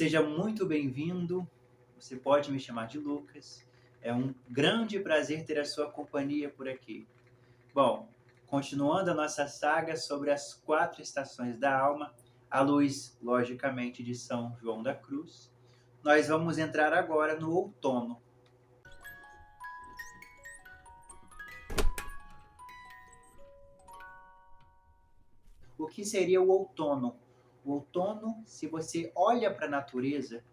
Seja muito bem-vindo. Você pode me chamar de Lucas. É um grande prazer ter a sua companhia por aqui. Bom, continuando a nossa saga sobre as 4 estações da alma, à luz, logicamente, de São João da Cruz, nós vamos entrar agora no outono. O que seria o outono? O outono, se você olha para a natureza,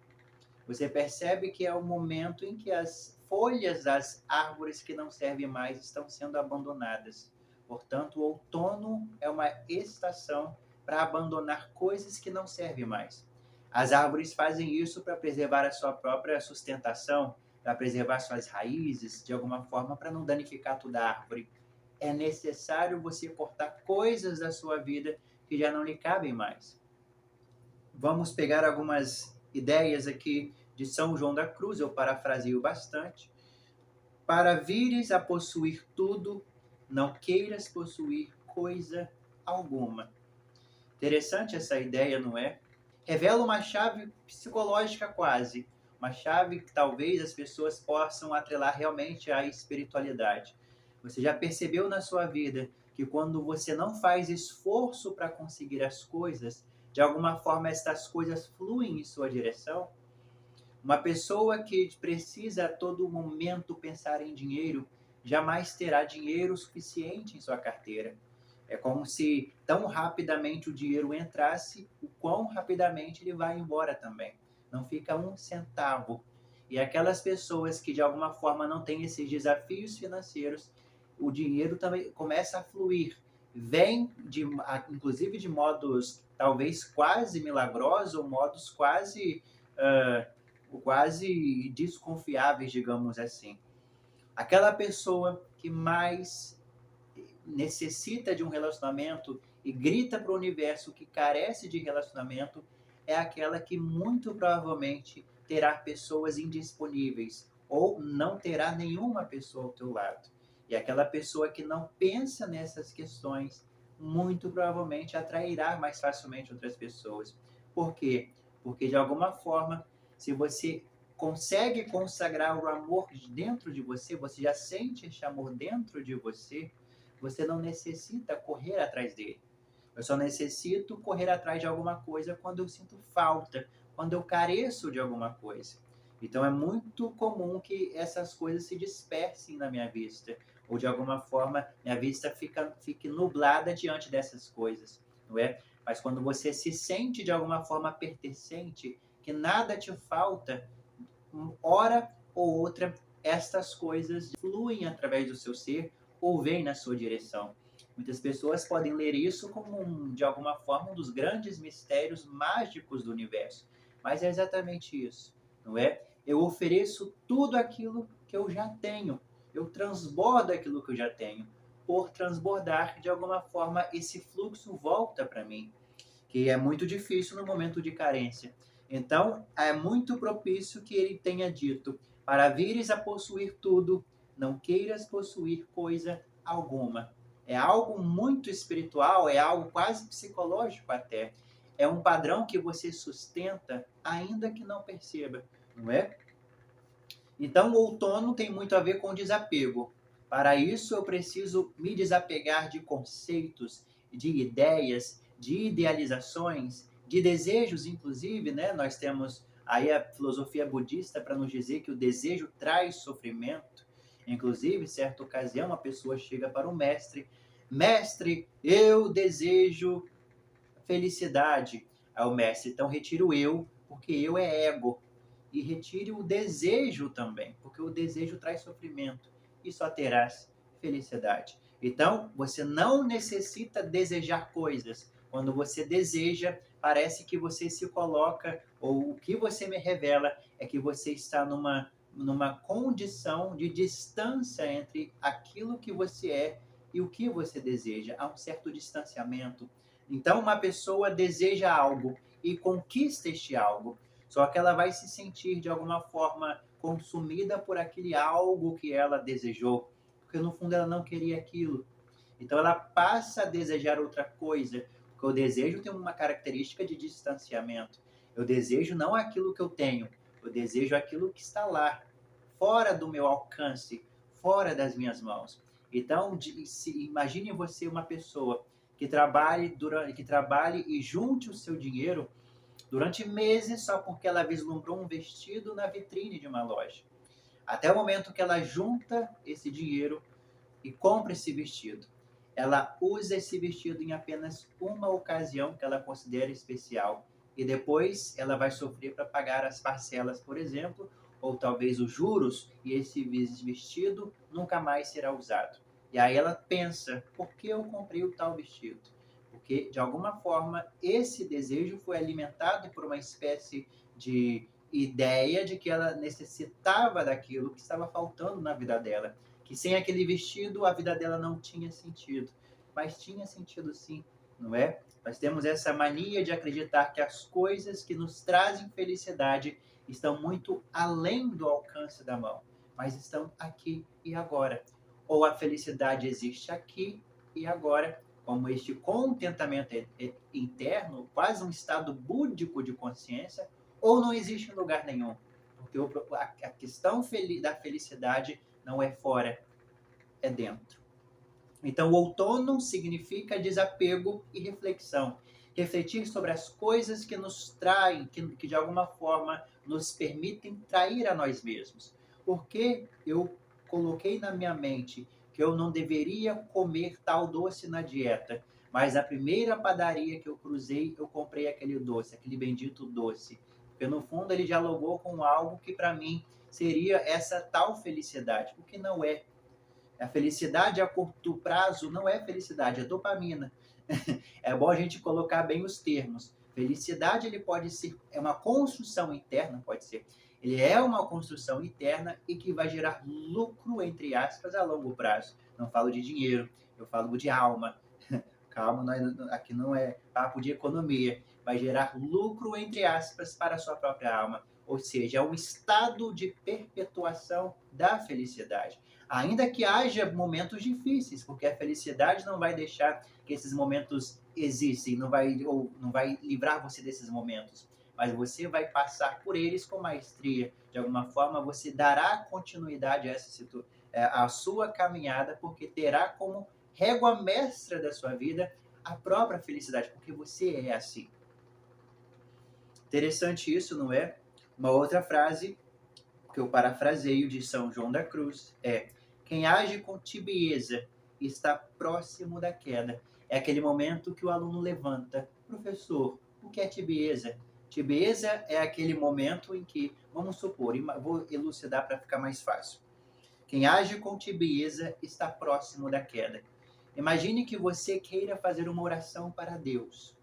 você percebe que é o momento em que as folhas das árvores que não servem mais estão sendo abandonadas. Portanto, o outono é uma estação para abandonar coisas que não servem mais. As árvores fazem isso para preservar a sua própria sustentação, para preservar suas raízes, de alguma forma, para não danificar toda a árvore. É necessário você cortar coisas da sua vida que já não lhe cabem mais. Vamos pegar algumas ideias aqui de São João da Cruz, eu parafraseio bastante. Para vires a possuir tudo, não queiras possuir coisa alguma. Interessante essa ideia, não é? Revela uma chave psicológica quase, uma chave que talvez as pessoas possam atrelar realmente à espiritualidade. Você já percebeu na sua vida que quando você não faz esforço para conseguir as coisas, de alguma forma estas coisas fluem em sua direção? Uma pessoa que precisa a todo momento pensar em dinheiro, jamais terá dinheiro suficiente em sua carteira. É como se tão rapidamente o dinheiro entrasse, o quão rapidamente ele vai embora também. Não fica um centavo. E aquelas pessoas que de alguma forma não têm esses desafios financeiros, o dinheiro também começa a fluir. Vem, inclusive, de modos talvez quase milagrosos ou modos quase desconfiáveis, digamos assim. Aquela pessoa que mais necessita de um relacionamento e grita para o universo que carece de relacionamento é aquela que muito provavelmente terá pessoas indisponíveis ou não terá nenhuma pessoa ao teu lado. E aquela pessoa que não pensa nessas questões muito provavelmente atrairá mais facilmente outras pessoas. Por quê? Porque de alguma forma, se você consegue consagrar o amor dentro de você, você já sente esse amor dentro de você, você não necessita correr atrás dele. Eu só necessito correr atrás de alguma coisa quando eu sinto falta, quando eu careço de alguma coisa. Então é muito comum que essas coisas se dispersem na minha vista, ou de alguma forma minha vista fique nublada diante dessas coisas, não é? Mas quando você se sente de alguma forma pertencente, que nada te falta, hora ou outra, estas coisas fluem através do seu ser ou vêm na sua direção. Muitas pessoas podem ler isso como, de alguma forma, um dos grandes mistérios mágicos do universo. Mas é exatamente isso, não é? Eu ofereço tudo aquilo que eu já tenho. Eu transbordo aquilo que eu já tenho. Por transbordar, de alguma forma, esse fluxo volta para mim, que é muito difícil no momento de carência. Então, é muito propício que ele tenha dito: para vires a possuir tudo, não queiras possuir coisa alguma. É algo muito espiritual, é algo quase psicológico até. É um padrão que você sustenta, ainda que não perceba, não é? Então, o outono tem muito a ver com desapego. Para isso, eu preciso me desapegar de conceitos, de ideias, de idealizações, de desejos, inclusive, né? Nós temos aí a filosofia budista para nos dizer que o desejo traz sofrimento. Inclusive, certa ocasião, uma pessoa chega para o mestre: Mestre, eu desejo felicidade. Aí o mestre: então retira o eu, porque eu é ego. E retire o desejo também, porque o desejo traz sofrimento e só terás felicidade. Então, você não necessita desejar coisas. Quando você deseja, parece que você se coloca, ou o que você me revela é que você está numa condição de distância entre aquilo que você é e o que você deseja. Há um certo distanciamento. Então, uma pessoa deseja algo e conquista este algo, só que ela vai se sentir de alguma forma consumida por aquele algo que ela desejou, porque no fundo ela não queria aquilo. Então ela passa a desejar outra coisa, porque o desejo tem uma característica de distanciamento. Eu desejo não aquilo que eu tenho, eu desejo aquilo que está lá, fora do meu alcance, fora das minhas mãos. Então, imagine você uma pessoa que trabalhe e junte o seu dinheiro durante meses só porque ela vislumbrou um vestido na vitrine de uma loja. Até o momento que ela junta esse dinheiro e compra esse vestido. Ela usa esse vestido em apenas uma ocasião que ela considera especial. E depois ela vai sofrer para pagar as parcelas, por exemplo, ou talvez os juros, e esse vestido nunca mais será usado. E aí ela pensa, por que eu comprei o tal vestido? Porque, de alguma forma, esse desejo foi alimentado por uma espécie de ideia de que ela necessitava daquilo que estava faltando na vida dela, que sem aquele vestido a vida dela não tinha sentido. Mas tinha sentido sim, não é? Nós temos essa mania de acreditar que as coisas que nos trazem felicidade estão muito além do alcance da mão, mas estão aqui e agora. Ou a felicidade existe aqui e agora, como este contentamento interno, quase um estado búdico de consciência, ou não existe em lugar nenhum. Porque a questão da felicidade não é fora, é dentro. Então, o outono significa desapego e reflexão. Refletir sobre as coisas que nos traem, que de alguma forma nos permitem trair a nós mesmos. Porque eu coloquei na minha mente que eu não deveria comer tal doce na dieta, mas a primeira padaria que eu cruzei, eu comprei aquele doce, aquele bendito doce. Porque no fundo ele dialogou com algo que para mim seria essa tal felicidade, o que não é. A felicidade a curto prazo não é felicidade, é dopamina. É bom a gente colocar bem os termos. Felicidade ele pode ser, é uma construção interna, pode ser. Ele é uma construção interna e que vai gerar lucro, entre aspas, a longo prazo. Não falo de dinheiro, eu falo de alma. Calma, aqui não é papo de economia. Vai gerar lucro, entre aspas, para a sua própria alma. Ou seja, é um estado de perpetuação da felicidade. Ainda que haja momentos difíceis, porque a felicidade não vai deixar que esses momentos existem, não vai livrar você desses momentos. Mas você vai passar por eles com maestria. De alguma forma, você dará continuidade a a sua caminhada, porque terá como régua mestra da sua vida a própria felicidade, porque você é assim. Interessante isso, não é? Uma outra frase que eu parafraseio de São João da Cruz é: quem age com tibieza está próximo da queda. É aquele momento que o aluno levanta: professor, o que é tibieza? Tibieza é aquele momento em que, vamos supor, vou elucidar para ficar mais fácil. Quem age com tibieza está próximo da queda. Imagine que você queira fazer uma oração para Deus.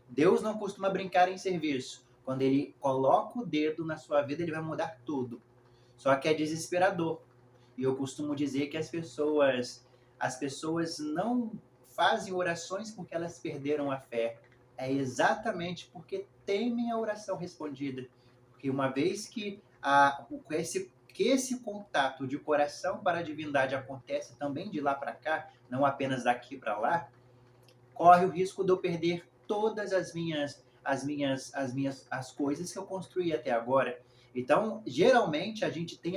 Deus não costuma brincar em serviço. Quando ele coloca o dedo na sua vida, ele vai mudar tudo. Só que é desesperador. E eu costumo dizer que as pessoas não fazem orações porque elas perderam a fé. É exatamente porque temem a oração respondida. Porque uma vez que esse contato de coração para a divindade acontece também de lá para cá, não apenas daqui para lá, corre o risco de eu perder todas as coisas que eu construí até agora. Então, geralmente a gente tem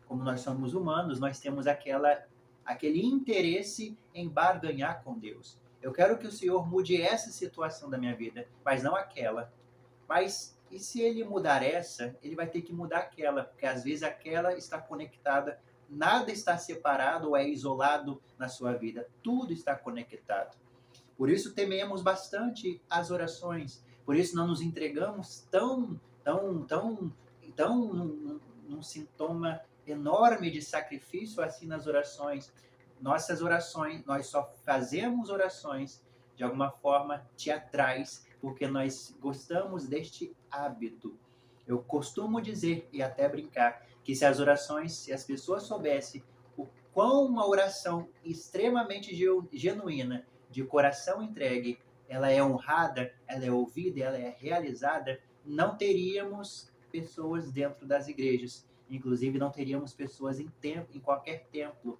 como nós somos humanos, nós temos aquele interesse em barganhar com Deus. Eu quero que o Senhor mude essa situação da minha vida, mas não aquela. Mas e se ele mudar essa, ele vai ter que mudar aquela, porque às vezes aquela está conectada, nada está separado ou é isolado na sua vida, tudo está conectado. Por isso tememos bastante as orações, por isso não nos entregamos tão num sintoma enorme de sacrifício assim nas orações. Nossas orações, nós só fazemos orações de alguma forma teatrais, porque nós gostamos deste hábito. Eu costumo dizer, e até brincar, que se as pessoas soubessem o quão uma oração extremamente genuína, de coração entregue, ela é honrada, ela é ouvida, ela é realizada, não teríamos pessoas dentro das igrejas. Inclusive, não teríamos pessoas em qualquer templo.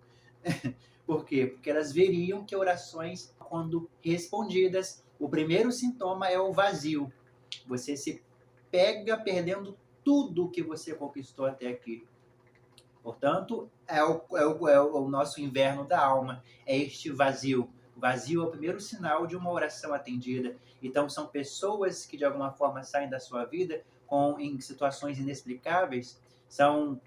Por quê? Porque elas veriam que orações, quando respondidas, o primeiro sintoma é o vazio. você se pega perdendo tudo que você conquistou até aqui. Portanto, é o nosso inverno da alma, é este vazio. O vazio é o primeiro sinal de uma oração atendida. Então, são pessoas que de alguma forma saem da sua vida em situações inexplicáveis.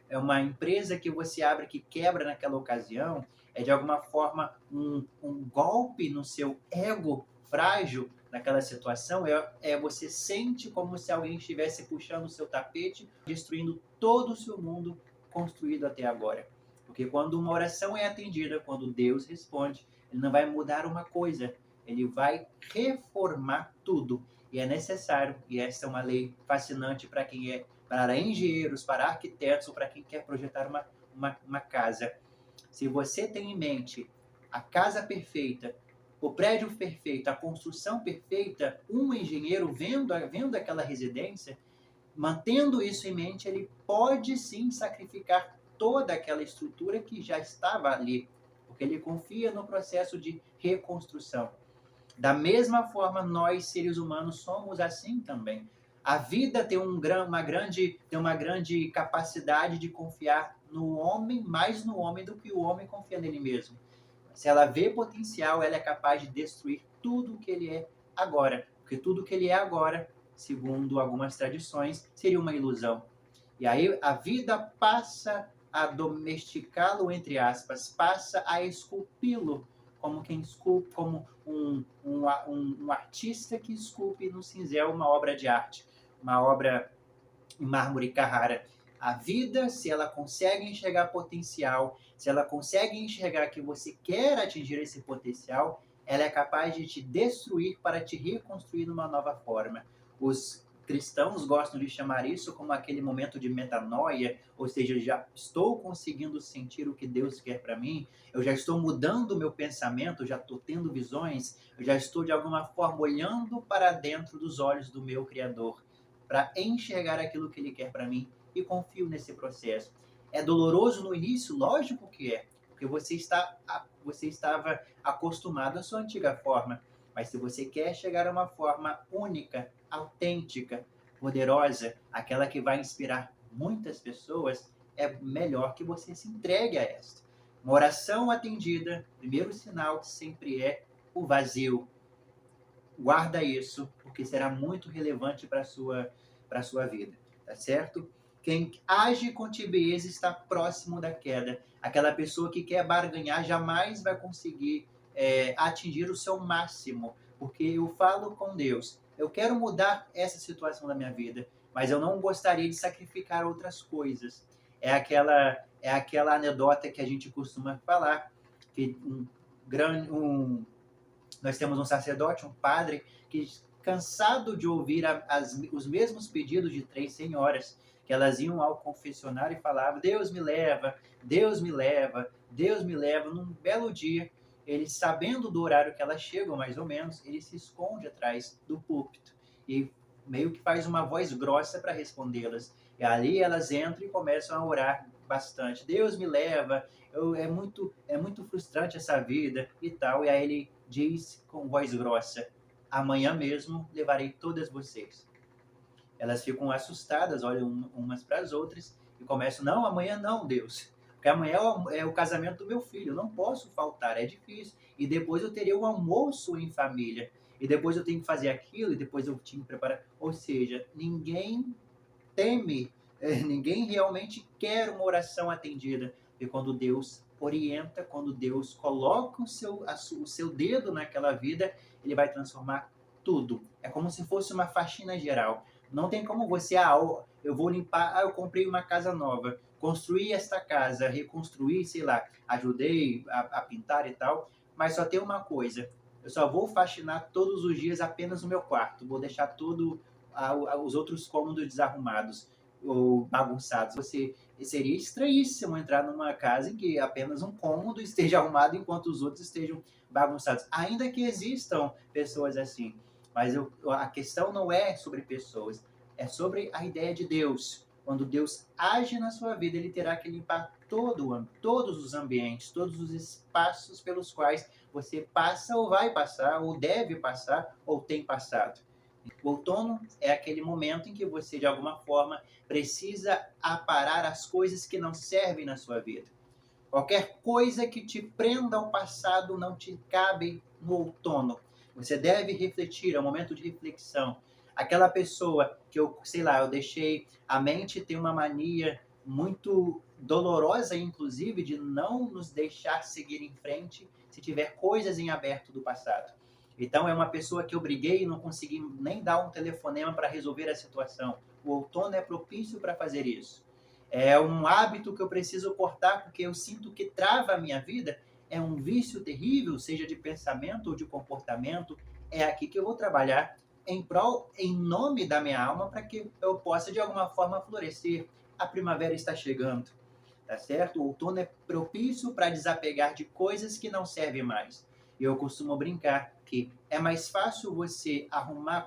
É uma empresa que você abre que quebra naquela ocasião. É de alguma forma um golpe no seu ego frágil naquela situação. Você sente como se alguém estivesse puxando o seu tapete, destruindo todo o seu mundo construído até agora. Porque quando uma oração é atendida, quando Deus responde, ele não vai mudar uma coisa, ele vai reformar tudo. E é necessário, e essa é uma lei fascinante para engenheiros, para arquitetos ou para quem quer projetar uma casa. Se você tem em mente a casa perfeita, o prédio perfeito, a construção perfeita, um engenheiro vendo aquela residência, mantendo isso em mente, ele pode sim sacrificar toda aquela estrutura que já estava ali, porque ele confia no processo de reconstrução. Da mesma forma, nós, seres humanos, somos assim também. A vida tem uma grande capacidade de confiar no homem, mais no homem do que o homem confia nele mesmo. Se ela vê potencial, ela é capaz de destruir tudo o que ele é agora. Porque tudo o que ele é agora, segundo algumas tradições, seria uma ilusão. E aí a vida passa a domesticá-lo, entre aspas, passa a esculpi-lo como quem esculpe, como um artista que esculpe no cinzel uma obra de arte, uma obra em mármore Carrara. A vida, se ela consegue enxergar potencial, se ela consegue enxergar que você quer atingir esse potencial, ela é capaz de te destruir para te reconstruir numa nova forma. Os cristãos gostam de chamar isso como aquele momento de metanoia, ou seja, eu já estou conseguindo sentir o que Deus quer para mim, eu já estou mudando o meu pensamento, já estou tendo visões, eu já estou de alguma forma olhando para dentro dos olhos do meu Criador, para enxergar aquilo que Ele quer para mim, e confio nesse processo. É doloroso no início? Lógico que é, porque você estava acostumado à sua antiga forma, mas se você quer chegar a uma forma única, autêntica, poderosa, aquela que vai inspirar muitas pessoas, é melhor que você se entregue a esta. Uma oração atendida, primeiro sinal sempre é o vazio. Guarda isso, porque será muito relevante para a sua vida, tá certo? Quem age com tibieza está próximo da queda. Aquela pessoa que quer barganhar jamais vai conseguir atingir o seu máximo, porque eu falo com Deus, eu quero mudar essa situação da minha vida, mas eu não gostaria de sacrificar outras coisas. É aquela anedota que a gente costuma falar, que nós temos um sacerdote, um padre, que cansado de ouvir os mesmos pedidos de 3 senhoras, que elas iam ao confessionário e falavam: Deus me leva, Deus me leva, Deus me leva. Num belo dia, ele, sabendo do horário que elas chegam, mais ou menos, ele se esconde atrás do púlpito e meio que faz uma voz grossa para respondê-las. E ali elas entram e começam a orar bastante. Deus me leva, é muito frustrante essa vida e tal. E aí ele diz com voz grossa: amanhã mesmo levarei todas vocês. Elas ficam assustadas, olham umas para as outras e começam: não, amanhã não, Deus. Porque amanhã é o casamento do meu filho, eu não posso faltar, é difícil. E depois eu teria um almoço em família. E depois eu tenho que fazer aquilo, e depois eu tinha que preparar. Ou seja, ninguém teme, ninguém realmente quer uma oração atendida. E quando Deus orienta, quando Deus coloca o seu dedo naquela vida, ele vai transformar tudo. É como se fosse uma faxina geral. Não tem como você, eu vou limpar, eu comprei uma casa nova, construí esta casa, reconstruí, sei lá, ajudei a pintar e tal, mas só tem uma coisa: eu só vou faxinar todos os dias apenas o meu quarto, vou deixar tudo os outros cômodos desarrumados ou bagunçados. Seria estranhíssimo entrar numa casa em que apenas um cômodo esteja arrumado enquanto os outros estejam bagunçados. Ainda que existam pessoas assim, mas a questão não é sobre pessoas, é sobre a ideia de Deus. Quando Deus age na sua vida, ele terá que limpar todos os ambientes, todos os espaços pelos quais você passa ou vai passar, ou deve passar, ou tem passado. O outono é aquele momento em que você, de alguma forma, precisa aparar as coisas que não servem na sua vida. Qualquer coisa que te prenda ao passado não te cabe no outono. Você deve refletir, é um momento de reflexão. Aquela pessoa que eu, sei lá, eu deixei a mente ter uma mania muito dolorosa, inclusive, de não nos deixar seguir em frente se tiver coisas em aberto do passado. Então, é uma pessoa que eu briguei e não consegui nem dar um telefonema para resolver a situação. O outono é propício para fazer isso. É um hábito que eu preciso cortar porque eu sinto que trava a minha vida. É um vício terrível, seja de pensamento ou de comportamento. É aqui que eu vou trabalhar em prol, em nome da minha alma, para que eu possa de alguma forma florescer. A primavera está chegando, tá certo? O outono é propício para desapegar de coisas que não servem mais. Eu costumo brincar que é mais fácil você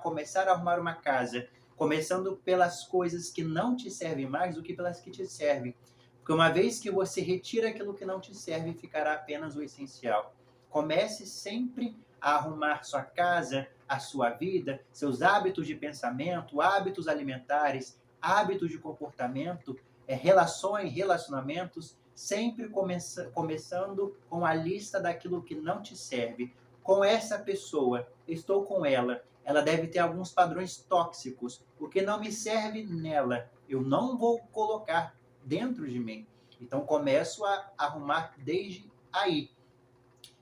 começar a arrumar uma casa, começando pelas coisas que não te servem mais do que pelas que te servem. Porque uma vez que você retira aquilo que não te serve, ficará apenas o essencial. Comece sempre a arrumar sua casa, a sua vida, seus hábitos de pensamento, hábitos alimentares, hábitos de comportamento, relações, relacionamentos, sempre começando com a lista daquilo que não te serve. Com essa pessoa, estou com ela deve ter alguns padrões tóxicos. O que não me serve nela, eu não vou colocar dentro de mim. Então começo a arrumar desde aí.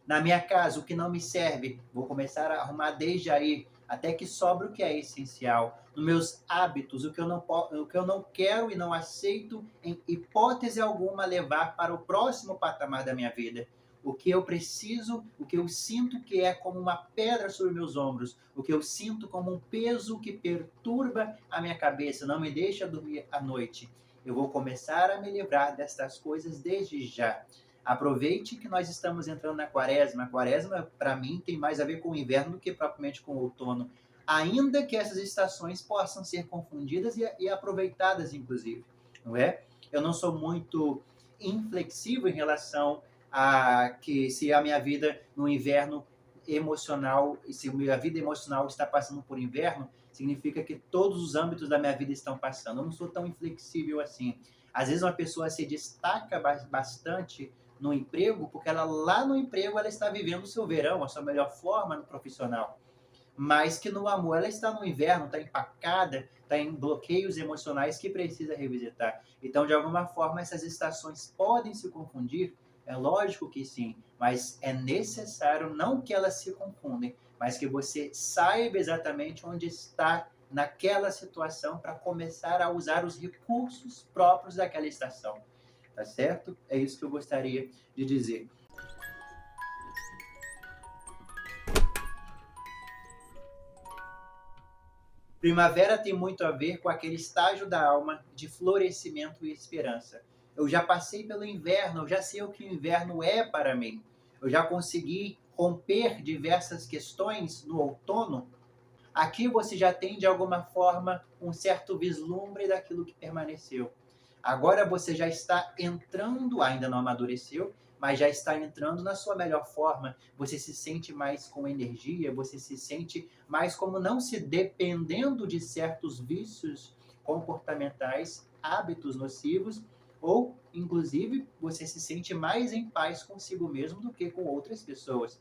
Na minha casa, o que não me serve, vou começar a arrumar desde aí, até que sobre o que é essencial. Nos meus hábitos, o que eu não quero e não aceito, em hipótese alguma, levar para o próximo patamar da minha vida. O que eu preciso, o que eu sinto que é como uma pedra sobre meus ombros, o que eu sinto como um peso que perturba a minha cabeça, não me deixa dormir à noite. Eu vou começar a me livrar destas coisas desde já. Aproveite que nós estamos entrando na quaresma. A quaresma, para mim, tem mais a ver com o inverno do que propriamente com o outono. Ainda que essas estações possam ser confundidas e aproveitadas, inclusive. Não é? Eu não sou muito inflexível em relação a que se a minha vida no inverno emocional, se a minha vida emocional está passando por inverno, significa que todos os âmbitos da minha vida estão passando. Eu não sou tão inflexível assim. Às vezes uma pessoa se destaca bastante no emprego, porque ela lá no emprego ela está vivendo o seu verão, a sua melhor forma no profissional. Mas que no amor ela está no inverno, está empacada, está em bloqueios emocionais que precisa revisitar. Então, de alguma forma, essas estações podem se confundir, é lógico que sim, mas é necessário não que elas se confundem, mas que você saiba exatamente onde está naquela situação para começar a usar os recursos próprios daquela estação. Tá certo? É isso que eu gostaria de dizer. Primavera tem muito a ver com aquele estágio da alma de florescimento e esperança. Eu já passei pelo inverno, eu já sei o que o inverno é para mim. Eu já consegui romper diversas questões no outono. Aqui você já tem, de alguma forma, um certo vislumbre daquilo que permaneceu. Agora você já está entrando, ainda não amadureceu, mas já está entrando na sua melhor forma. Você se sente mais com energia, você se sente mais como não se dependendo de certos vícios comportamentais, hábitos nocivos, ou, inclusive, você se sente mais em paz consigo mesmo do que com outras pessoas.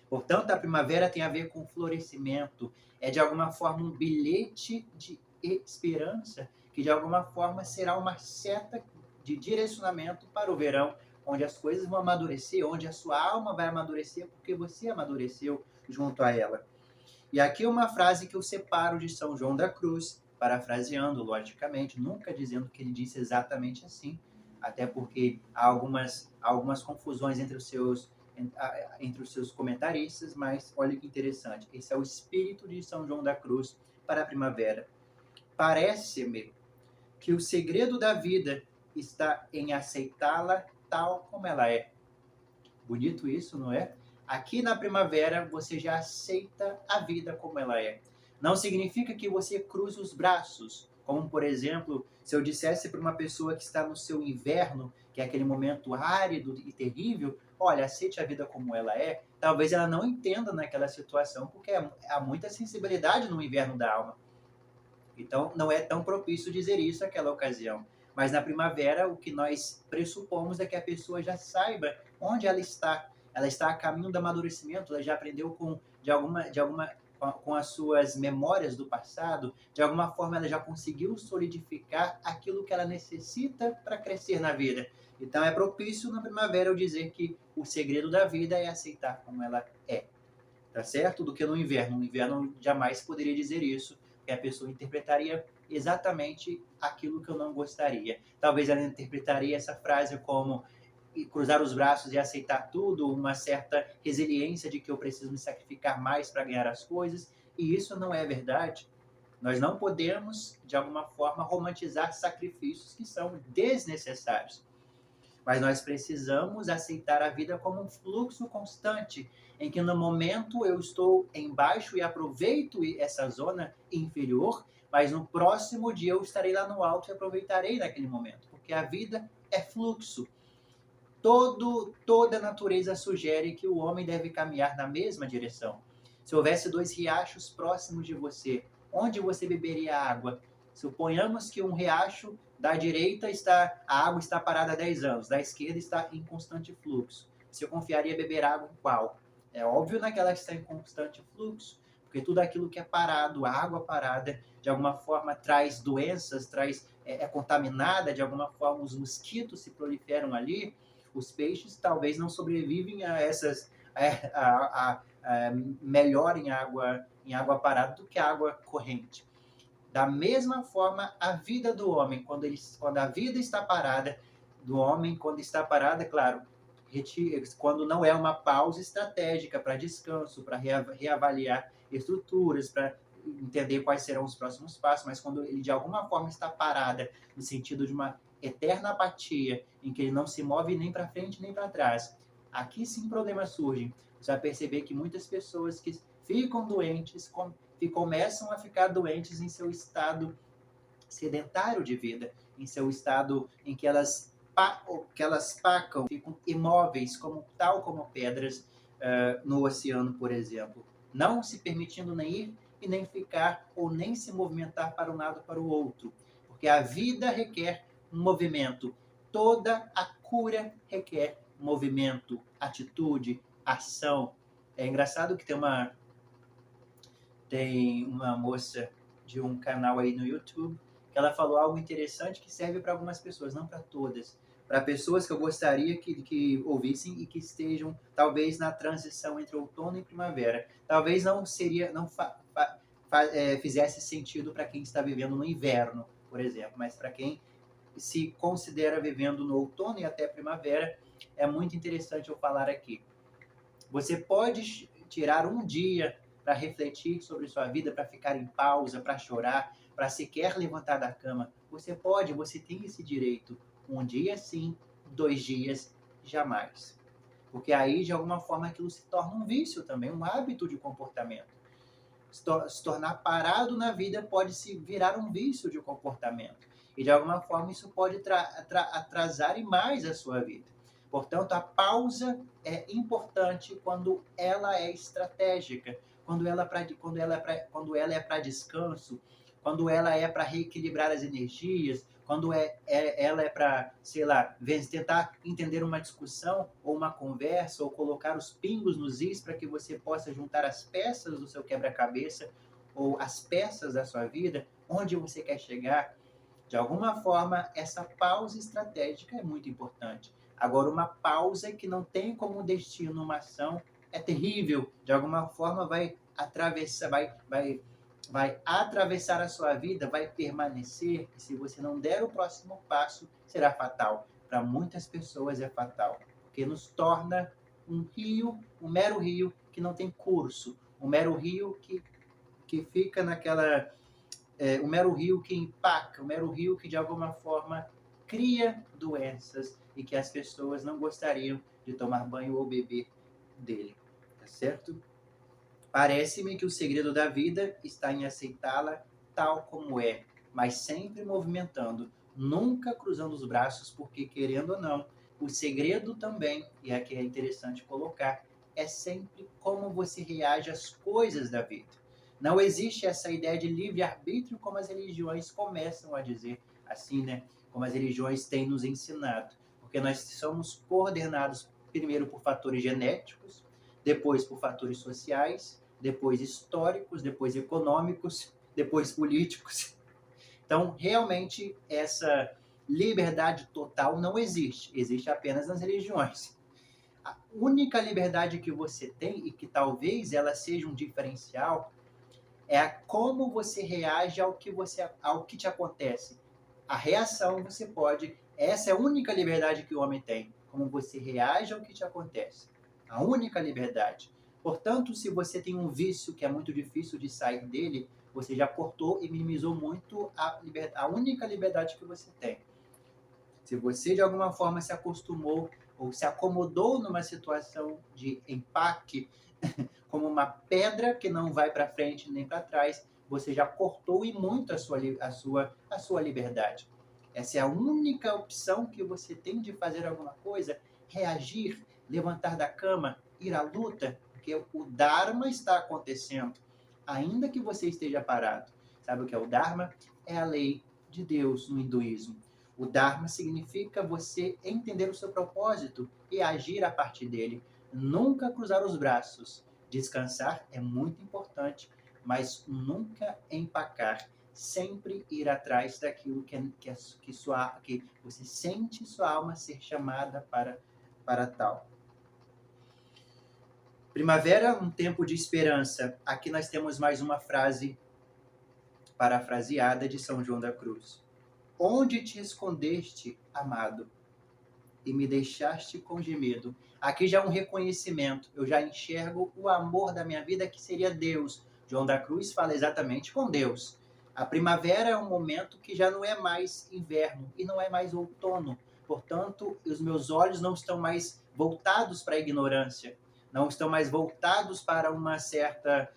Portanto, a primavera tem a ver com florescimento, é de alguma forma um bilhete de esperança, que de alguma forma será uma seta de direcionamento para o verão, onde as coisas vão amadurecer, onde a sua alma vai amadurecer, porque você amadureceu junto a ela. E aqui uma frase que eu separo de São João da Cruz, parafraseando, logicamente, nunca dizendo que ele disse exatamente assim, até porque há algumas confusões entre os seus comentaristas, mas olha que interessante. Esse é o espírito de São João da Cruz para a primavera. Parece-me que o segredo da vida está em aceitá-la tal como ela é. Bonito isso, não é? Aqui na primavera você já aceita a vida como ela é. Não significa que você cruze os braços, Como, por exemplo, se eu dissesse para uma pessoa que está no seu inverno, que é aquele momento árido e terrível, olha, aceite a vida como ela é, talvez ela não entenda naquela situação, porque há muita sensibilidade no inverno da alma. Então, não é tão propício dizer isso naquela ocasião. Mas na primavera, o que nós pressupomos é que a pessoa já saiba onde ela está. Ela está a caminho do amadurecimento, ela já aprendeu com as suas memórias do passado, de alguma forma ela já conseguiu solidificar aquilo que ela necessita para crescer na vida. Então é propício na primavera eu dizer que o segredo da vida é aceitar como ela é, tá certo? Do que no inverno. No inverno jamais poderia dizer isso, que a pessoa interpretaria exatamente aquilo que eu não gostaria. Talvez ela interpretaria essa frase como cruzar os braços e aceitar tudo, uma certa resiliência de que eu preciso me sacrificar mais para ganhar as coisas, e isso não é verdade. Nós não podemos, de alguma forma, romantizar sacrifícios que são desnecessários. Mas nós precisamos aceitar a vida como um fluxo constante, em que no momento eu estou embaixo e aproveito essa zona inferior, mas no próximo dia eu estarei lá no alto e aproveitarei naquele momento, porque a vida é fluxo. Toda a natureza sugere que o homem deve caminhar na mesma direção. Se houvesse dois riachos próximos de você, onde você beberia água? Suponhamos que um riacho da direita a água está parada há 10 anos, da esquerda está em constante fluxo. Você confiaria beber água em qual? É óbvio naquela que está em constante fluxo, porque tudo aquilo que é parado, a água parada, de alguma forma traz doenças, é contaminada, de alguma forma os mosquitos se proliferam ali, os peixes talvez não sobrevivem a essas melhor em água parada do que a água corrente. Da mesma forma, a vida do homem, quando a vida está parada, do homem, quando está parada, claro, quando não é uma pausa estratégica para descanso, para reavaliar estruturas, para entender quais serão os próximos passos, mas quando ele de alguma forma está parada, no sentido de uma eterna apatia, em que ele não se move nem para frente nem para trás, aqui sim problemas surgem. Você vai perceber que muitas pessoas que ficam doentes que começam a ficar doentes em seu estado sedentário de vida, em seu estado em que elas pacam, ficam imóveis, tal como pedras no oceano, por exemplo, não se permitindo nem ir e nem ficar ou nem se movimentar para um lado ou para o outro, porque a vida requer um movimento, toda a cura requer movimento, atitude, ação. É engraçado que tem uma moça de um canal aí no YouTube que ela falou algo interessante que serve para algumas pessoas, não para todas. Para pessoas que eu gostaria que ouvissem e que estejam, talvez, na transição entre outono e primavera. Talvez não fizesse sentido para quem está vivendo no inverno, por exemplo, mas para quem se considera vivendo no outono e até primavera, é muito interessante eu falar aqui. Você pode tirar um dia para refletir sobre sua vida, para ficar em pausa, para chorar, para sequer levantar da cama. Você pode, você tem esse direito. Um dia sim, 2 dias jamais. Porque aí, de alguma forma, aquilo se torna um vício também, um hábito de comportamento. Se tornar parado na vida pode se virar um vício de comportamento. E, de alguma forma, isso pode atrasar mais a sua vida. Portanto, a pausa é importante quando ela é estratégica, quando ela é para descanso, quando ela é para reequilibrar as energias, quando ela é para, sei lá, tentar entender uma discussão ou uma conversa ou colocar os pingos nos is para que você possa juntar as peças do seu quebra-cabeça ou as peças da sua vida, onde você quer chegar. De alguma forma, essa pausa estratégica é muito importante. Agora, uma pausa que não tem como destino uma ação é terrível. De alguma forma, vai atravessar a sua vida, vai permanecer. E se você não der o próximo passo, será fatal. Para muitas pessoas é fatal, porque nos torna um mero rio que não tem curso, um mero rio que fica naquela um mero rio que empaca, um mero rio que de alguma forma cria doenças e que as pessoas não gostariam de tomar banho ou beber dele, tá certo? Parece-me que o segredo da vida está em aceitá-la tal como é, mas sempre movimentando, nunca cruzando os braços, porque, querendo ou não, o segredo também, e aqui é interessante colocar, é sempre como você reage às coisas da vida. Não existe essa ideia de livre-arbítrio como as religiões começam a dizer, assim, né? Como as religiões têm nos ensinado. Porque nós somos coordenados primeiro por fatores genéticos, depois por fatores sociais, depois históricos, depois econômicos, depois políticos. Então, realmente, essa liberdade total não existe. Existe apenas nas religiões. A única liberdade que você tem, e que talvez ela seja um diferencial, é a como você reage ao que te acontece. A reação você pode, essa é a única liberdade que o homem tem, como você reage ao que te acontece. A única liberdade. Portanto, se você tem um vício que é muito difícil de sair dele, você já cortou e minimizou muito a única liberdade que você tem. Se você de alguma forma se acostumou ou se acomodou numa situação de empaque, como uma pedra que não vai para frente nem para trás, você já cortou e muito a sua liberdade. Essa é a única opção que você tem de fazer alguma coisa, reagir, levantar da cama, ir à luta, porque o Dharma está acontecendo, ainda que você esteja parado. Sabe o que é o Dharma? É a lei de Deus no hinduísmo. O Dharma significa você entender o seu propósito e agir a partir dele. Nunca cruzar os braços. Descansar é muito importante, mas nunca empacar. Sempre ir atrás daquilo que você sente sua alma ser chamada para tal. Primavera, um tempo de esperança. Aqui nós temos mais uma frase parafraseada de São João da Cruz. Onde te escondeste, amado, e me deixaste com gemido? Aqui já é um reconhecimento. Eu já enxergo o amor da minha vida, que seria Deus. João da Cruz fala exatamente com Deus. A primavera é um momento que já não é mais inverno e não é mais outono. Portanto, os meus olhos não estão mais voltados para a ignorância, não estão mais voltados para uma certa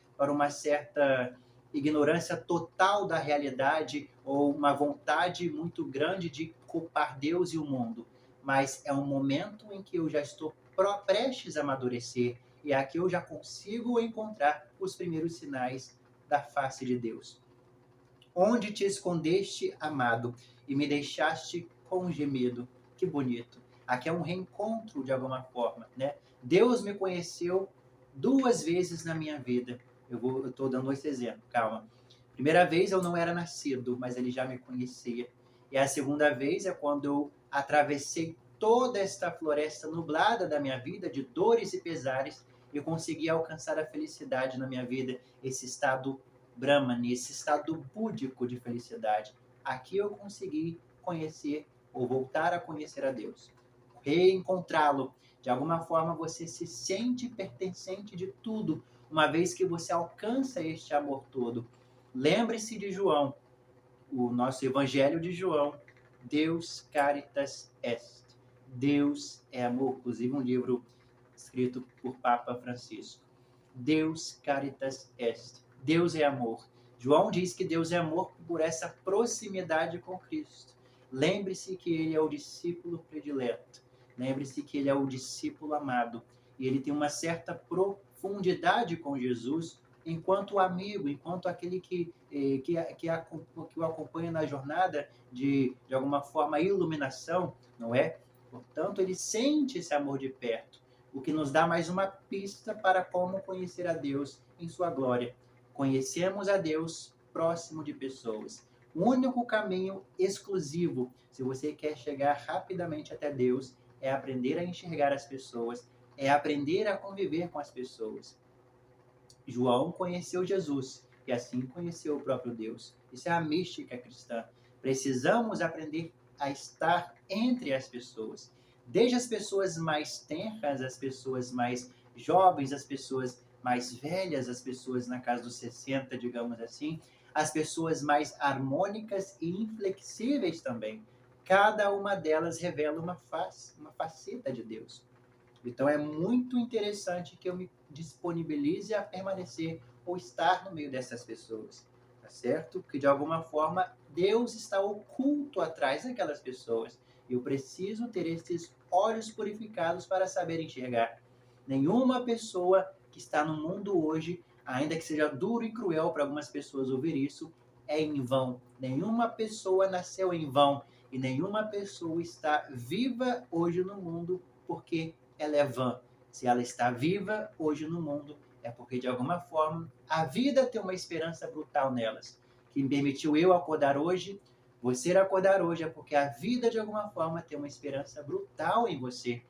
ignorância total da realidade ou uma vontade muito grande de culpar Deus e o mundo. Mas é um momento em que eu já estou prestes a amadurecer e aqui eu já consigo encontrar os primeiros sinais da face de Deus. Onde te escondeste, amado, e me deixaste com gemido? Que bonito. Aqui é um reencontro de alguma forma, né? Deus me conheceu 2 vezes na minha vida. Eu estou dando esse exemplo, calma. Primeira vez eu não era nascido, mas ele já me conhecia. E a segunda vez é quando eu atravessei toda esta floresta nublada da minha vida, de dores e pesares, e consegui alcançar a felicidade na minha vida, esse estado Brahmani, esse estado búdico de felicidade. Aqui eu consegui conhecer ou voltar a conhecer a Deus, reencontrá-lo. De alguma forma você se sente pertencente de tudo, uma vez que você alcança este amor todo. Lembre-se de João, o nosso Evangelho de João. Deus caritas est. Deus é amor. Inclusive um livro escrito por Papa Francisco. Deus caritas est. Deus é amor. João diz que Deus é amor por essa proximidade com Cristo. Lembre-se que ele é o discípulo predileto. Lembre-se que ele é o discípulo amado. E ele tem uma certa profundidade com Jesus enquanto amigo, enquanto aquele que o acompanha na jornada de alguma forma, iluminação, não é? Portanto, ele sente esse amor de perto, o que nos dá mais uma pista para como conhecer a Deus em sua glória. Conhecemos a Deus próximo de pessoas. O único caminho exclusivo, se você quer chegar rapidamente até Deus, é aprender a enxergar as pessoas, é aprender a conviver com as pessoas. João conheceu Jesus e assim conheceu o próprio Deus. Isso é a mística cristã. Precisamos aprender a estar entre as pessoas. Desde as pessoas mais tenras, as pessoas mais jovens, as pessoas mais velhas, as pessoas na casa dos 60, digamos assim, as pessoas mais harmônicas e inflexíveis também. Cada uma delas revela uma faceta de Deus. Então é muito interessante que eu me disponibilize a permanecer ou estar no meio dessas pessoas, tá certo? Que de alguma forma Deus está oculto atrás daquelas pessoas. Eu preciso ter esses olhos purificados para saber enxergar. Nenhuma pessoa que está no mundo hoje, ainda que seja duro e cruel para algumas pessoas ouvir isso, é em vão. Nenhuma pessoa nasceu em vão e nenhuma pessoa está viva hoje no mundo porque ela é vã. Se ela está viva hoje no mundo, é porque de alguma forma a vida tem uma esperança brutal nelas. Que me permitiu eu acordar hoje, você acordar hoje, é porque a vida de alguma forma tem uma esperança brutal em você,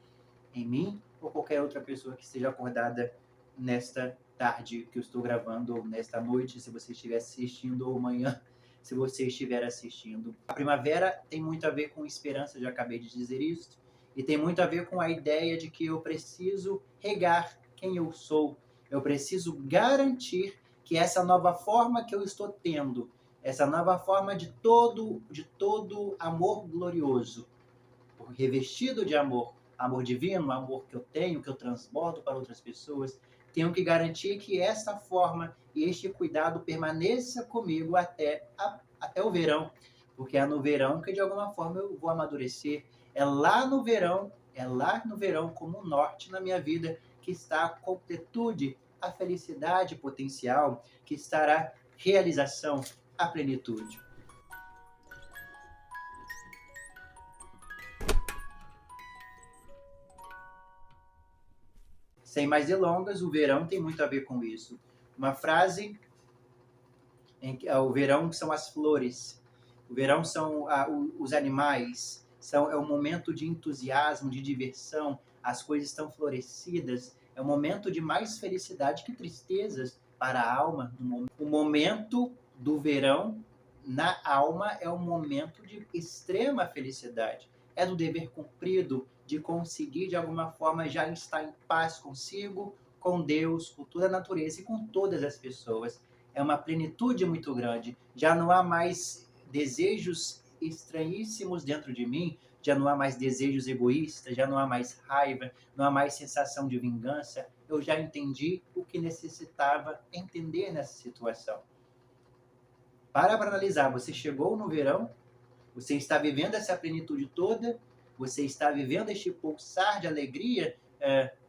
em mim ou qualquer outra pessoa que esteja acordada nesta tarde que eu estou gravando, ou nesta noite, se você estiver assistindo, ou amanhã, se você estiver assistindo. A primavera tem muito a ver com esperança, já acabei de dizer isso, e tem muito a ver com a ideia de que eu preciso regar quem eu sou, eu preciso garantir que essa nova forma que eu estou tendo, essa nova forma de todo amor glorioso, revestido de amor, amor divino, amor que eu tenho, que eu transbordo para outras pessoas, tenho que garantir que essa forma e este cuidado permaneça comigo até o verão, porque é no verão que de alguma forma eu vou amadurecer. É lá no verão como um norte na minha vida que está a completude, a felicidade potencial, que estará realização, a plenitude. Sem mais delongas, o verão tem muito a ver com isso. Uma frase em que o verão são as flores, o verão são os animais, é um momento de entusiasmo, de diversão, as coisas estão florescidas, é um momento de mais felicidade que tristezas para a alma. O momento do verão na alma é um momento de extrema felicidade, é do dever cumprido, de conseguir de alguma forma já estar em paz consigo, com Deus, com toda a natureza e com todas as pessoas. É uma plenitude muito grande. Já não há mais desejos estranhíssimos dentro de mim, já não há mais desejos egoístas, já não há mais raiva, não há mais sensação de vingança. Eu já entendi o que necessitava entender nessa situação. Para analisar, você chegou no verão, você está vivendo essa plenitude toda, você está vivendo este pulsar de alegria,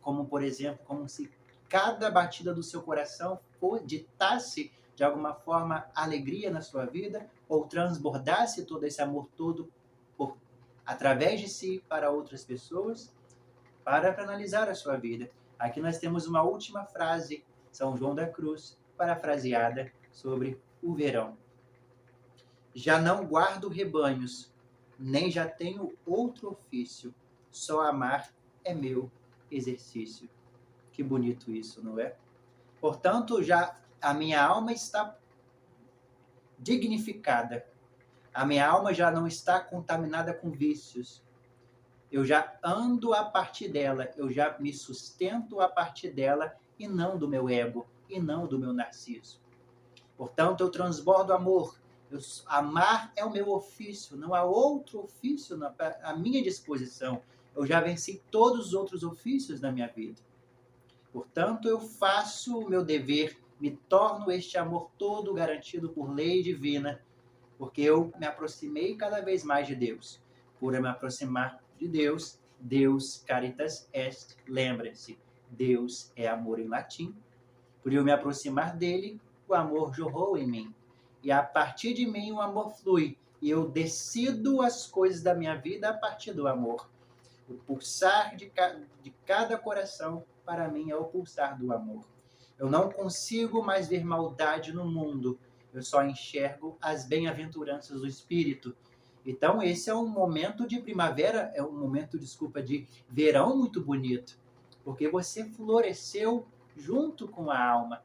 como por exemplo, como se cada batida do seu coração ditasse de alguma forma alegria na sua vida, ou transbordasse todo esse amor todo através de si para outras pessoas, para analisar a sua vida. Aqui nós temos uma última frase, São João da Cruz, parafraseada sobre o verão. Já não guardo rebanhos, nem já tenho outro ofício, só amar é meu exercício. Que bonito isso, não é? Portanto, já a minha alma está dignificada. A minha alma já não está contaminada com vícios. Eu já ando a partir dela, eu já me sustento a partir dela e não do meu ego, e não do meu narciso. Portanto, eu transbordo amor. Amar é o meu ofício, não há outro ofício à minha disposição. Eu já venci todos os outros ofícios na minha vida. Portanto, eu faço o meu dever, me torno este amor todo garantido por lei divina, porque eu me aproximei cada vez mais de Deus. Por eu me aproximar de Deus, Deus caritas est, lembre-se, Deus é amor em latim. Por eu me aproximar dele, o amor jorrou em mim. E a partir de mim o amor flui. E eu decido as coisas da minha vida a partir do amor. O pulsar de cada coração, para mim, é o pulsar do amor. Eu não consigo mais ver maldade no mundo. Eu só enxergo as bem-aventuranças do Espírito. Então, esse é um momento de primavera, é um momento, de verão muito bonito. Porque você floresceu junto com a alma.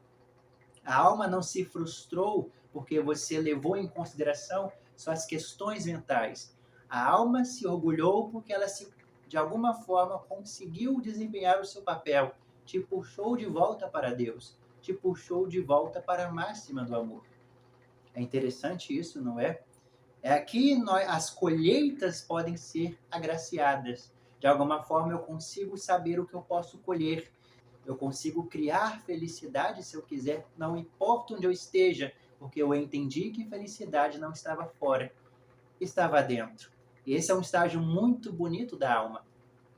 A alma não se frustrou porque você levou em consideração suas questões mentais. A alma se orgulhou porque ela de alguma forma conseguiu desempenhar o seu papel, te puxou de volta para Deus, te puxou de volta para a máxima do amor. É interessante isso, não é? Aqui as colheitas podem ser agraciadas. De alguma forma eu consigo saber o que eu posso colher. Eu consigo criar felicidade se eu quiser, não importa onde eu esteja, porque eu entendi que felicidade não estava fora, estava dentro. E esse é um estágio muito bonito da alma,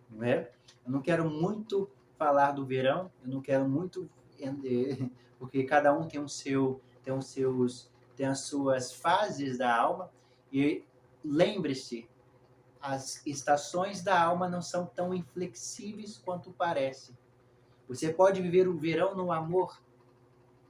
não é? Eu não quero muito falar do verão, eu não quero muito, porque cada um tem as suas fases da alma, e lembre-se, as estações da alma não são tão inflexíveis quanto parece. Você pode viver o verão no amor,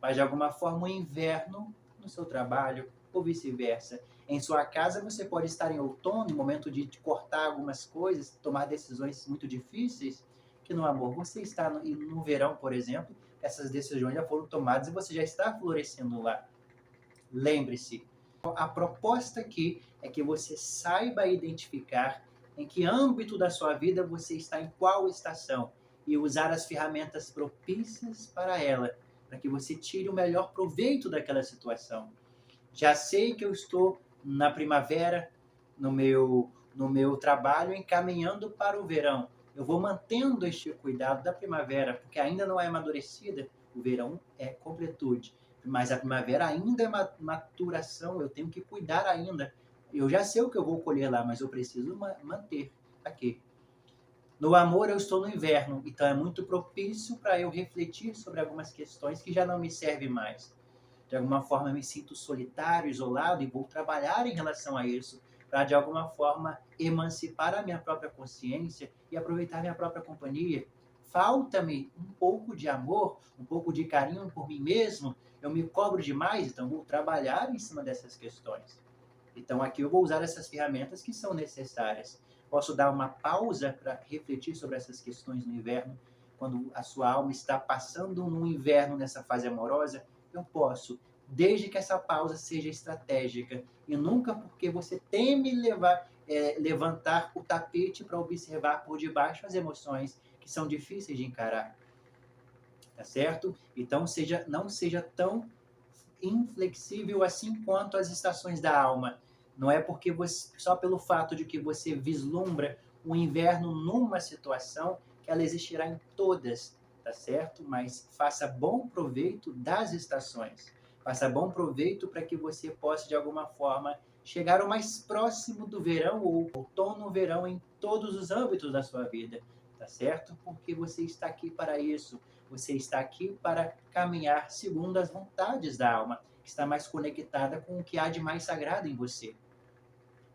mas de alguma forma o inverno no seu trabalho, ou vice-versa. Em sua casa você pode estar em outono, em momento de cortar algumas coisas, tomar decisões muito difíceis, que no amor você está no verão, por exemplo, essas decisões já foram tomadas e você já está florescendo lá. Lembre-se, a proposta aqui é que você saiba identificar em que âmbito da sua vida você está, em qual estação, e usar as ferramentas propícias para ela, para que você tire o melhor proveito daquela situação. Já sei que eu estou na primavera, no meu trabalho, encaminhando para o verão. Eu vou mantendo este cuidado da primavera, porque ainda não é amadurecida. O verão é completude, mas a primavera ainda é maturação, eu tenho que cuidar ainda. Eu já sei o que eu vou colher lá, mas eu preciso manter aqui. No amor, eu estou no inverno, então é muito propício para eu refletir sobre algumas questões que já não me servem mais. De alguma forma, eu me sinto solitário, isolado, e vou trabalhar em relação a isso, para de alguma forma emancipar a minha própria consciência e aproveitar minha própria companhia. Falta-me um pouco de amor, um pouco de carinho por mim mesmo, eu me cobro demais, então vou trabalhar em cima dessas questões. Então aqui eu vou usar essas ferramentas que são necessárias. Posso dar uma pausa para refletir sobre essas questões no inverno, quando a sua alma está passando no inverno nessa fase amorosa, eu posso, desde que essa pausa seja estratégica e nunca porque você teme levantar o tapete para observar por debaixo as emoções que são difíceis de encarar, tá certo? Então não seja tão inflexível assim quanto as estações da alma. Não é porque só pelo fato de que você vislumbra o inverno numa situação que ela existirá em todas, tá certo? Mas faça bom proveito das estações. Faça bom proveito para que você possa, de alguma forma, chegar o mais próximo do verão ou outono-verão em todos os âmbitos da sua vida, tá certo? Porque você está aqui para isso. Você está aqui para caminhar segundo as vontades da alma, que está mais conectada com o que há de mais sagrado em você,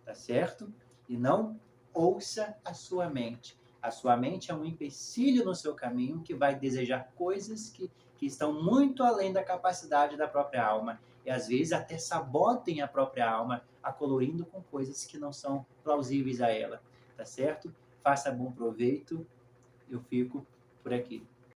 tá certo? E não ouça a sua mente. A sua mente é um empecilho no seu caminho que vai desejar coisas que estão muito além da capacidade da própria alma. E às vezes até sabotem a própria alma, a colorindo com coisas que não são plausíveis a ela. Tá certo? Faça bom proveito. Eu fico por aqui.